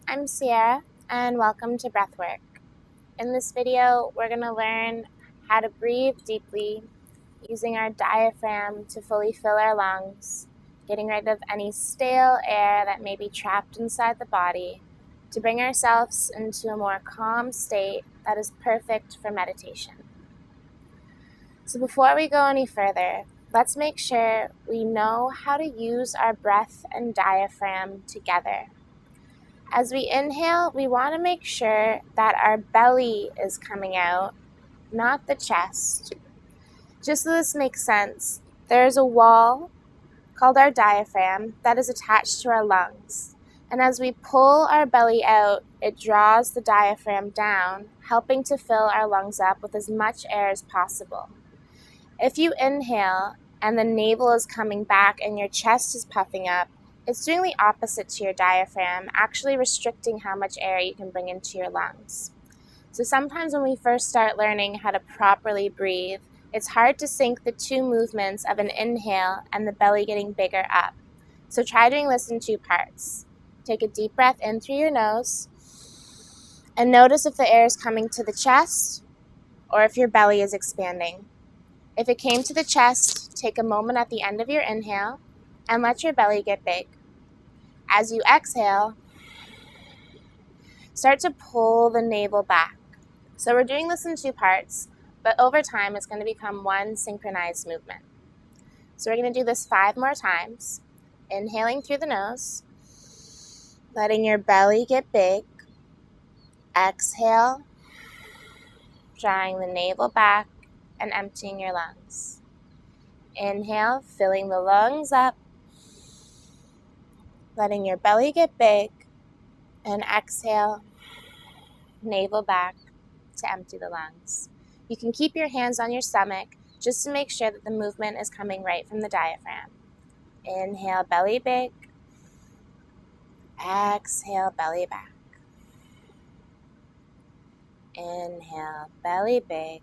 I'm Sierra, and welcome to Breathwork. In this video, we're going to learn how to breathe deeply using our diaphragm to fully fill our lungs, getting rid of any stale air that may be trapped inside the body to bring ourselves into a more calm state that is perfect for meditation. So before we go any further, let's make sure we know how to use our breath and diaphragm together. As we inhale, we want to make sure that our belly is coming out, not the chest. Just so this makes sense, there's a wall called our diaphragm that is attached to our lungs. And as we pull our belly out, it draws the diaphragm down, helping to fill our lungs up with as much air as possible. If you inhale and the navel is coming back and your chest is puffing up, it's doing the opposite to your diaphragm, actually restricting how much air you can bring into your lungs. So sometimes when we first start learning how to properly breathe, it's hard to sync the two movements of an inhale and the belly getting bigger up. So try doing this in two parts. Take a deep breath in through your nose and notice if the air is coming to the chest or if your belly is expanding. If it came to the chest, take a moment at the end of your inhale and let your belly get big. As you exhale, start to pull the navel back. So we're doing this in two parts, but over time it's going to become one synchronized movement. So we're going to do this 5 more times. Inhaling through the nose, letting your belly get big. Exhale, drawing the navel back and emptying your lungs. Inhale, filling the lungs up, letting your belly get big, and exhale, navel back to empty the lungs. You can keep your hands on your stomach just to make sure that the movement is coming right from the diaphragm. Inhale, belly big. Exhale, belly back. Inhale, belly big.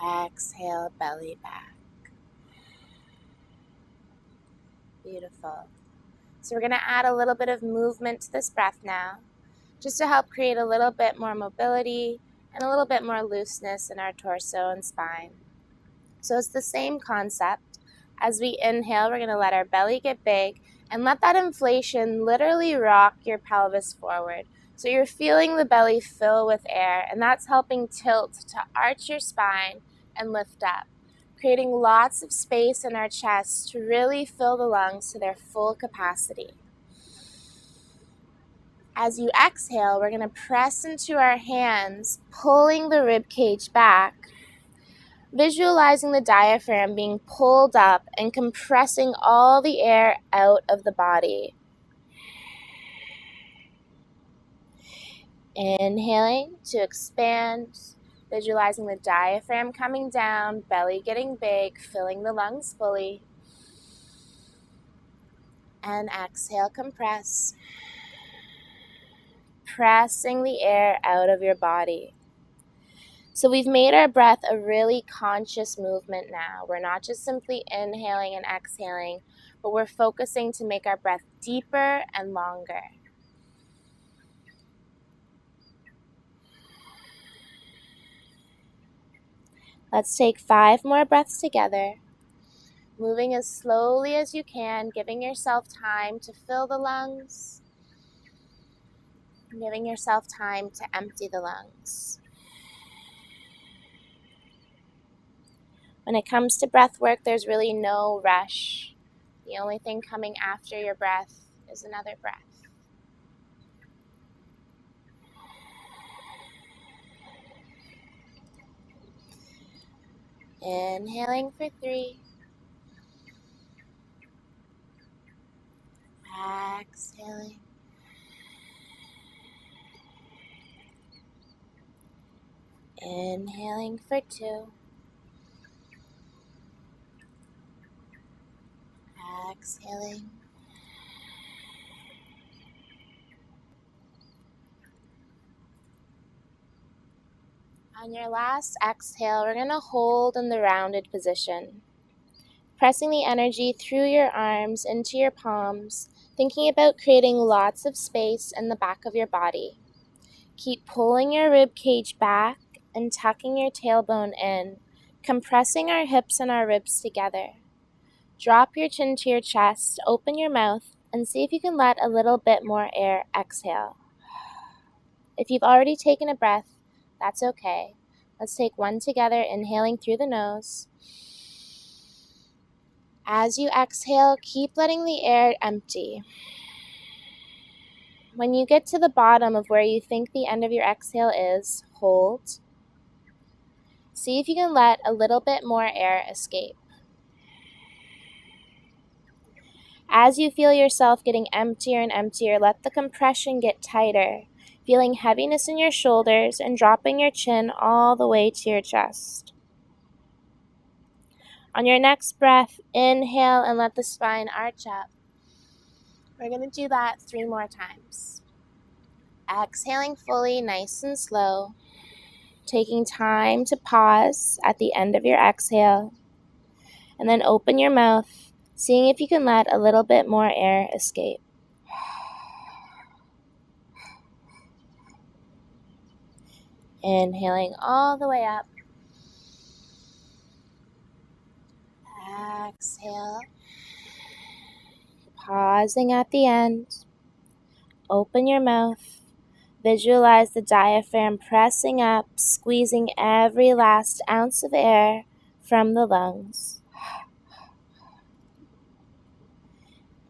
Exhale, belly back. Beautiful. So we're going to add a little bit of movement to this breath now, just to help create a little bit more mobility and a little bit more looseness in our torso and spine. So it's the same concept. As we inhale, we're going to let our belly get big and let that inflation literally rock your pelvis forward. So you're feeling the belly fill with air, and that's helping tilt to arch your spine and lift up, creating lots of space in our chest to really fill the lungs to their full capacity. As you exhale, we're going to press into our hands, pulling the rib cage back, visualizing the diaphragm being pulled up and compressing all the air out of the body. Inhaling to expand, visualizing the diaphragm coming down, belly getting big, filling the lungs fully. And exhale, compress, pressing the air out of your body. So we've made our breath a really conscious movement now. We're not just simply inhaling and exhaling, but we're focusing to make our breath deeper and longer. Let's take 5 more breaths together, moving as slowly as you can, giving yourself time to fill the lungs, giving yourself time to empty the lungs. When it comes to breath work, there's really no rush. The only thing coming after your breath is another breath. Inhaling for 3. Exhaling. Inhaling for 2. Exhaling. On your last exhale, we're going to hold in the rounded position, pressing the energy through your arms into your palms thinking about creating lots of space in the back of your body. Keep pulling your rib cage back and tucking your tailbone in, compressing our hips and our ribs together. Drop your chin to your chest, open your mouth, and see if you can let a little bit more air exhale. If you've already taken a breath, that's okay. Let's take one together, inhaling through the nose. As you exhale, keep letting the air empty. When you get to the bottom of where you think the end of your exhale is, hold. See if you can let a little bit more air escape. As you feel yourself getting emptier and emptier, let the compression get tighter, feeling heaviness in your shoulders and dropping your chin all the way to your chest. On your next breath, inhale and let the spine arch up. We're going to do that 3 more times. Exhaling fully, nice and slow. Taking time to pause at the end of your exhale. And then open your mouth, seeing if you can let a little bit more air escape. Inhaling all the way up. Exhale. Pausing at the end. Open your mouth. Visualize the diaphragm pressing up, squeezing every last ounce of air from the lungs.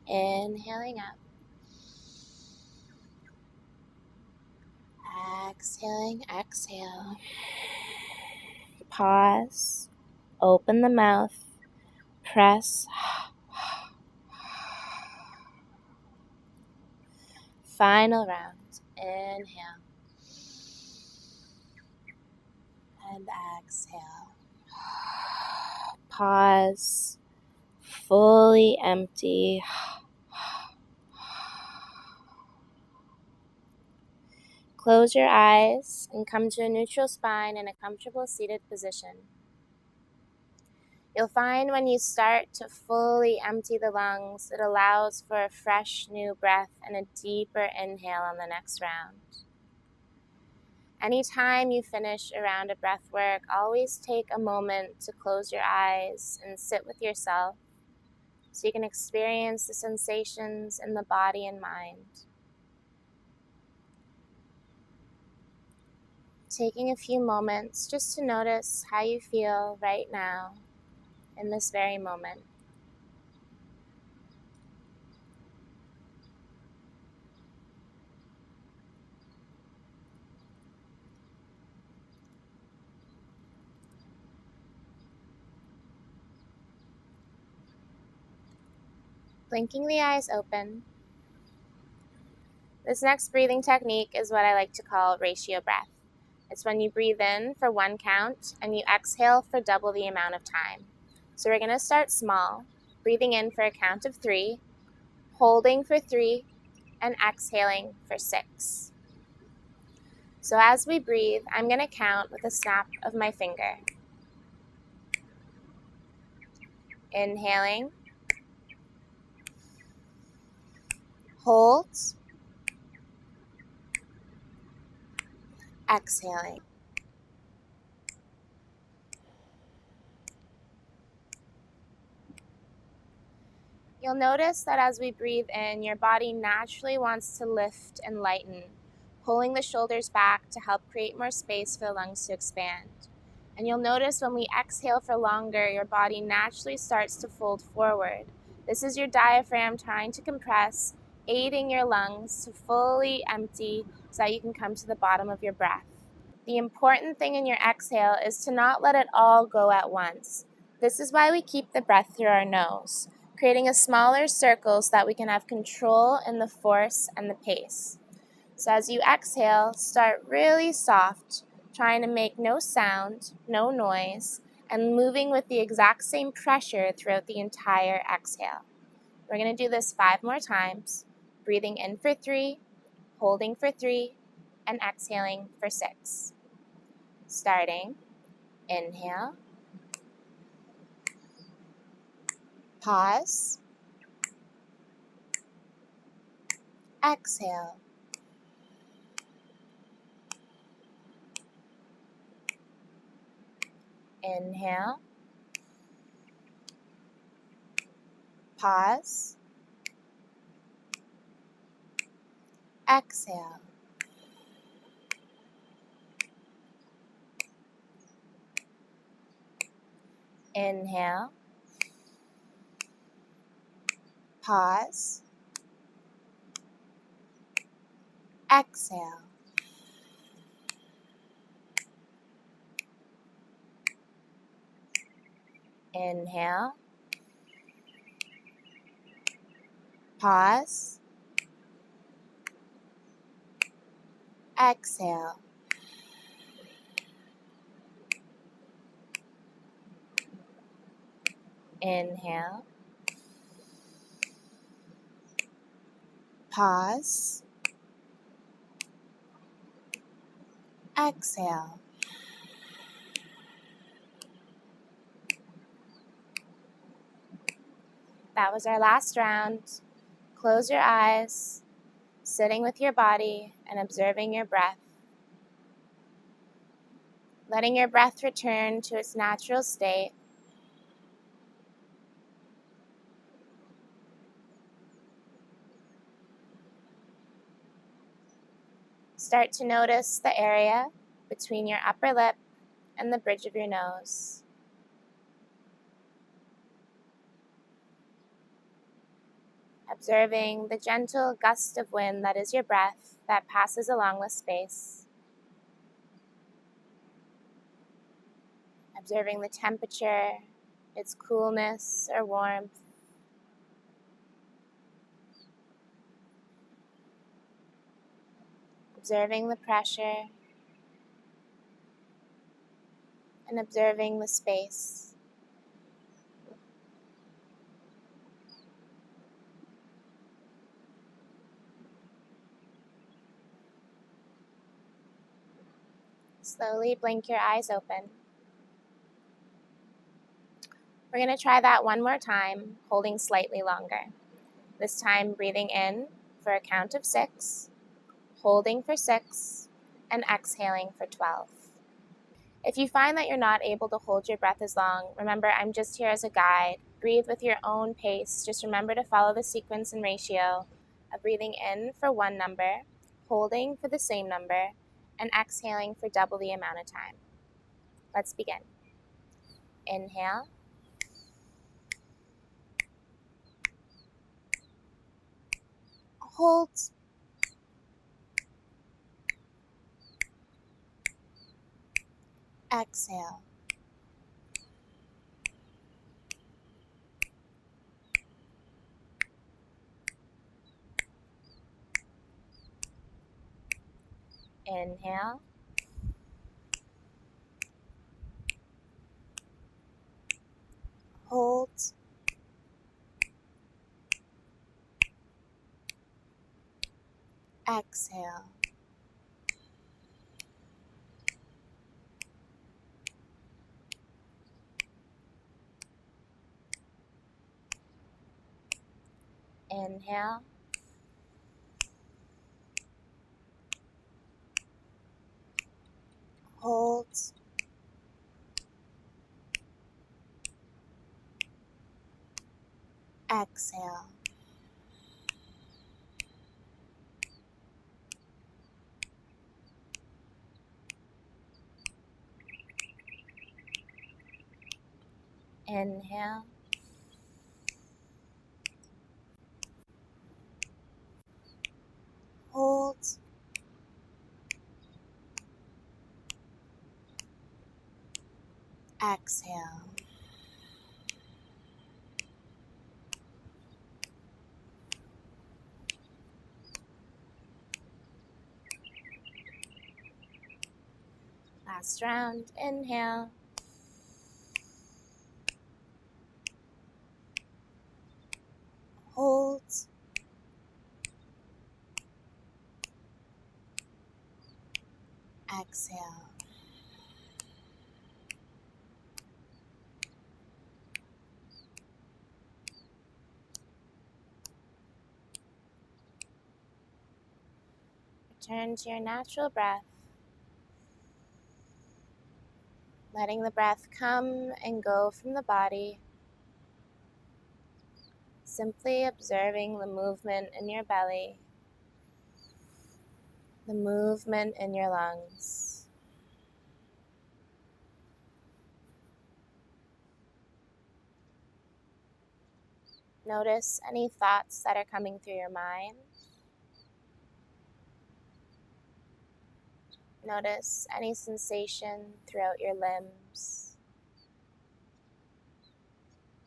Inhaling up. Exhaling, exhale. Pause. Open the mouth. Press. Final round. Inhale. And exhale. Pause. Fully empty. Close your eyes and come to a neutral spine in a comfortable seated position. You'll find when you start to fully empty the lungs, it allows for a fresh new breath and a deeper inhale on the next round. Anytime you finish a round of breath work, always take a moment to close your eyes and sit with yourself so you can experience the sensations in the body and mind. Taking a few moments just to notice how you feel right now in this very moment. Blinking the eyes open. This next breathing technique is what I like to call ratio breath. It's when you breathe in for 1 count and you exhale for double the amount of time. So we're going to start small, breathing in for a count of 3, holding for 3, and exhaling for 6. So as we breathe, I'm going to count with a snap of my finger. Inhaling. Hold. Exhaling. You'll notice that as we breathe in, your body naturally wants to lift and lighten, pulling the shoulders back to help create more space for the lungs to expand. And you'll notice when we exhale for longer, your body naturally starts to fold forward. This is your diaphragm trying to compress, aiding your lungs to fully empty so that you can come to the bottom of your breath. The important thing in your exhale is to not let it all go at once. This is why we keep the breath through our nose, creating a smaller circle so that we can have control in the force and the pace. So as you exhale, start really soft, trying to make no sound, no noise, and moving with the exact same pressure throughout the entire exhale. We're going to do this 5 more times, breathing in for 3, holding for 3, and exhaling for 6. Starting, inhale, pause, exhale. Inhale, pause, exhale. Inhale, pause, exhale. Inhale, pause, exhale. Inhale, pause, exhale. That was our last round. Close your eyes, sitting with your body and observing your breath. Letting your breath return to its natural state. Start to notice the area between your upper lip and the bridge of your nose. Observing the gentle gust of wind that is your breath that passes along the space. Observing the temperature, its coolness or warmth. Observing the pressure and observing the space. Slowly blink your eyes open. We're going to try that one more time, holding slightly longer. This time breathing in for a count of 6, holding for 6, and exhaling for 12. If you find that you're not able to hold your breath as long, remember I'm just here as a guide. Breathe with your own pace. Just remember to follow the sequence and ratio of breathing in for one number, holding for the same number, and exhaling for double the amount of time. Let's begin. Inhale. Hold. Exhale. Inhale. Hold. Exhale. Inhale. Hold. Exhale. Inhale. Hold. Exhale. Last round. Inhale. Hold. Exhale. Return to your natural breath, letting the breath come and go from the body, simply observing the movement in your belly, the movement in your lungs. Notice any thoughts that are coming through your mind. Notice any sensation throughout your limbs.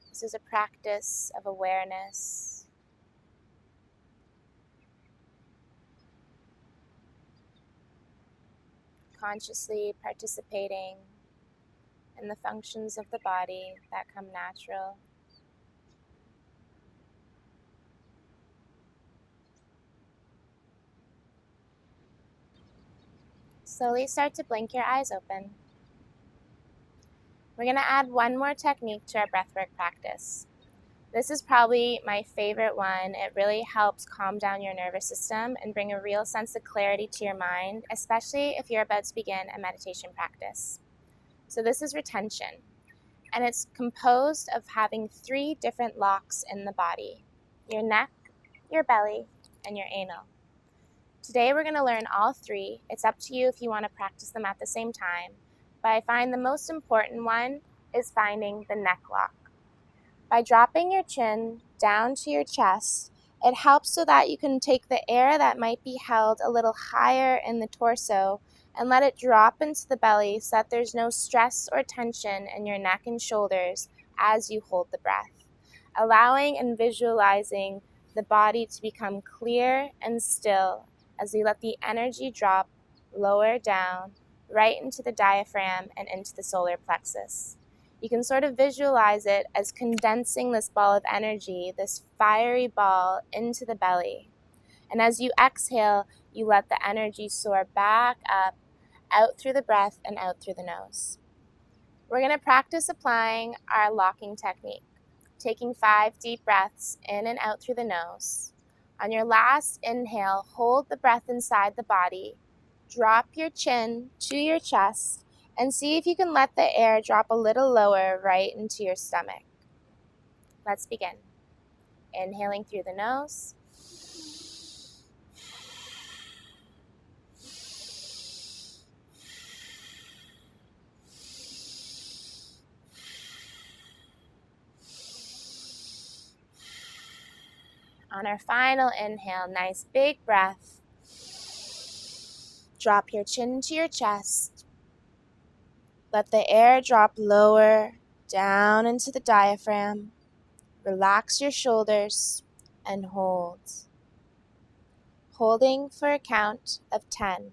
This is a practice of awareness. Consciously participating in the functions of the body that come natural. Slowly start to blink your eyes open. We're going to add one more technique to our breathwork practice. This is probably my favorite one. It really helps calm down your nervous system and bring a real sense of clarity to your mind, especially if you're about to begin a meditation practice. So this is retention, and it's composed of having 3 different locks in the body: your neck, your belly, and your anal. Today we're going to learn all 3. It's up to you if you want to practice them at the same time, but I find the most important one is finding the neck lock. By dropping your chin down to your chest, it helps so that you can take the air that might be held a little higher in the torso and let it drop into the belly so that there's no stress or tension in your neck and shoulders as you hold the breath, allowing and visualizing the body to become clear and still as you let the energy drop lower down right into the diaphragm and into the solar plexus. You can sort of visualize it as condensing this ball of energy, this fiery ball, into the belly. And as you exhale, you let the energy soar back up, out through the breath and out through the nose. We're going to practice applying our locking technique, taking 5 deep breaths in and out through the nose. On your last inhale, hold the breath inside the body. Drop your chin to your chest and see if you can let the air drop a little lower right into your stomach. Let's begin. Inhaling through the nose. On our final inhale, nice big breath. Drop your chin to your chest. Let the air drop lower down into the diaphragm. Relax your shoulders and hold. Holding for a count of 10.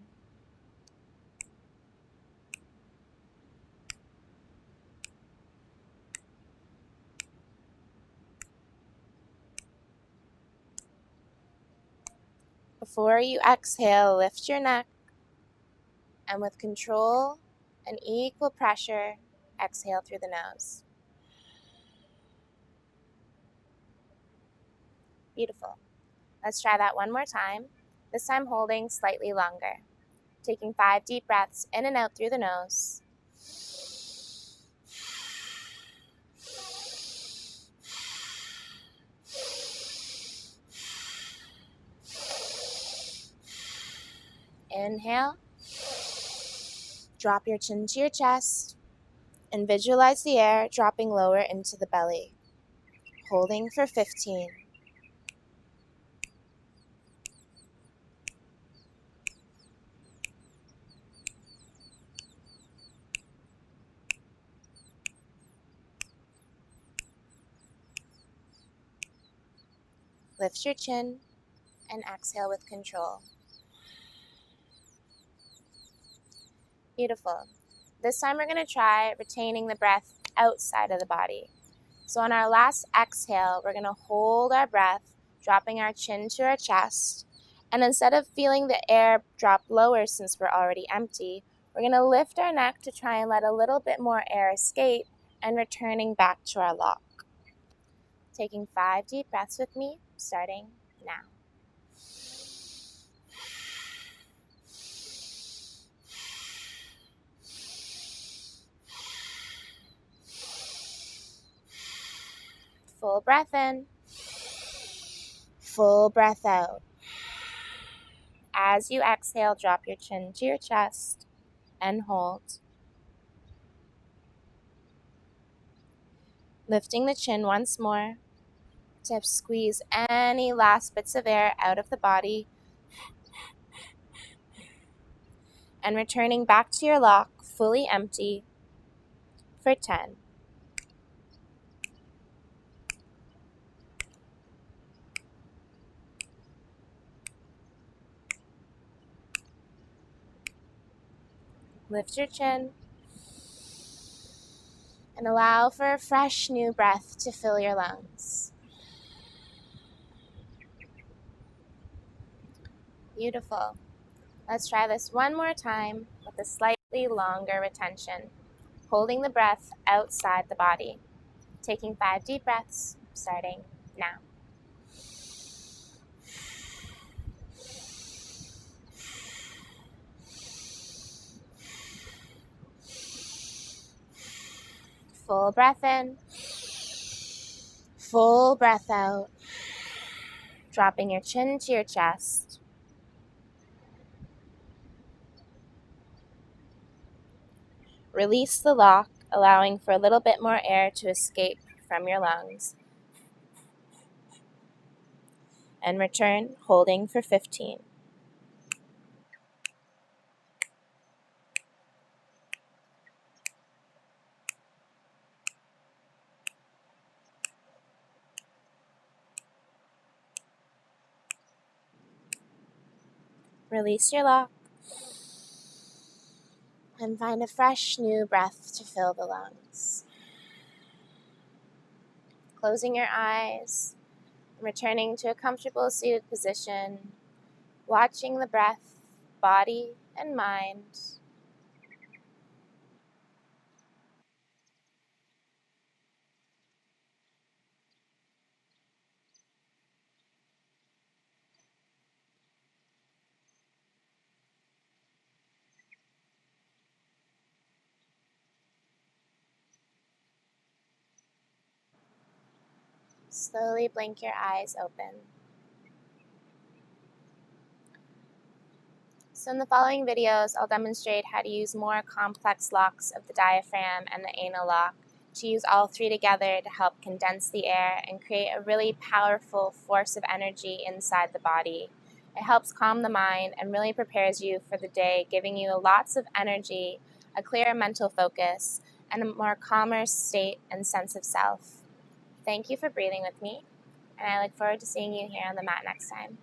Before you exhale, lift your neck, and with control and equal pressure, exhale through the nose. Beautiful. Let's try that one more time, this time holding slightly longer. Taking 5 deep breaths in and out through the nose. Inhale. Drop your chin to your chest and visualize the air dropping lower into the belly. Holding for 15. Lift your chin and exhale with control. Beautiful. This time we're going to try retaining the breath outside of the body. So on our last exhale, we're going to hold our breath, dropping our chin to our chest. And instead of feeling the air drop lower since we're already empty, we're going to lift our neck to try and let a little bit more air escape and returning back to our lock. Taking 5 deep breaths with me, starting now. Full breath in. Full breath out. As you exhale, drop your chin to your chest and hold. Lifting the chin once more to squeeze any last bits of air out of the body. And returning back to your lock, fully empty, for 10. Lift your chin and allow for a fresh new breath to fill your lungs. Beautiful. Let's try this one more time with a slightly longer retention, holding the breath outside the body. Taking 5 deep breaths, starting now. Full breath in. Full breath out. Dropping your chin to your chest. Release the lock, allowing for a little bit more air to escape from your lungs. And return, holding for 15. Release your lock. And find a fresh new breath to fill the lungs. Closing your eyes, returning to a comfortable seated position, watching the breath, body, and mind. Slowly blink your eyes open. So in the following videos, I'll demonstrate how to use more complex locks of the diaphragm and the anal lock to use all three together to help condense the air and create a really powerful force of energy inside the body. It helps calm the mind and really prepares you for the day, giving you lots of energy, a clearer mental focus, and a more calmer state and sense of self. Thank you for breathing with me, and I look forward to seeing you here on the mat next time.